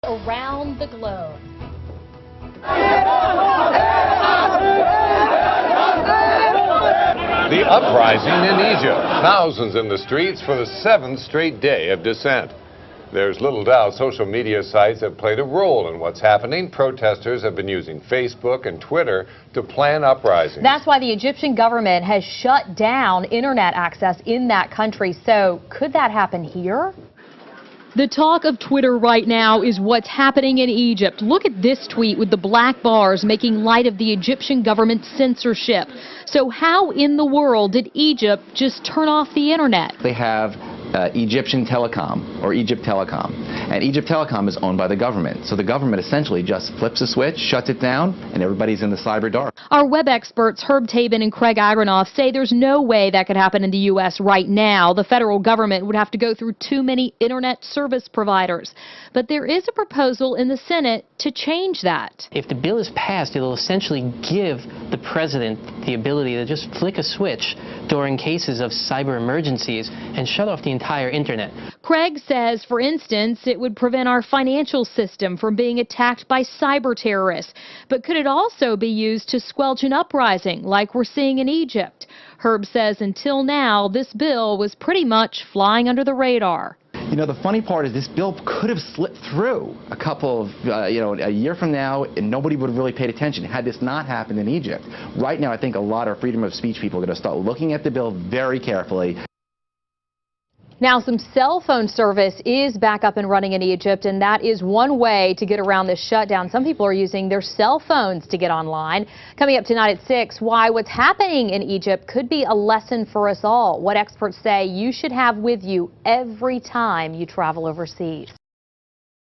around the globe. The uprising in Egypt. Thousands in the streets for the 7th straight day of dissent. There's little doubt social media sites have played a role in what's happening. Protesters have been using Facebook and Twitter to plan uprisings. That's why the Egyptian government has shut down internet access in that country. So could that happen here? The talk of Twitter right now is what's happening in Egypt. Look at this tweet with the black bars making light of the Egyptian government's censorship. So how in the world did Egypt just turn off the internet? They have Egyptian Telecom, or Egypt Telecom. And Egypt Telecom is owned by the government. So the government essentially just flips a switch, shuts it down, and everybody's in the cyber dark. Our web experts, Herb Tabin and Craig Agranoff, say there's no way that could happen in the U.S. right now. The federal government would have to go through too many internet service providers. But there is a proposal in the Senate to change that. If the bill is passed, it will essentially give the president the ability to just flick a switch during cases of cyber emergencies and shut off the entire internet. Craig says, for instance, it would prevent our financial system from being attacked by cyber terrorists. But could it also be used to squelch an uprising like we're seeing in Egypt? Herb says until now, this bill was pretty much flying under the radar. You know, the funny part is this bill could have slipped through a year from now, and nobody would have really paid attention had this not happened in Egypt. Right now, I think a lot of freedom of speech people are going to start looking at the bill very carefully. Now, some cell phone service is back up and running in Egypt, and that is one way to get around this shutdown. Some people are using their cell phones to get online. Coming up tonight at 6, why what's happening in Egypt could be a lesson for us all. What experts say you should have with you every time you travel overseas.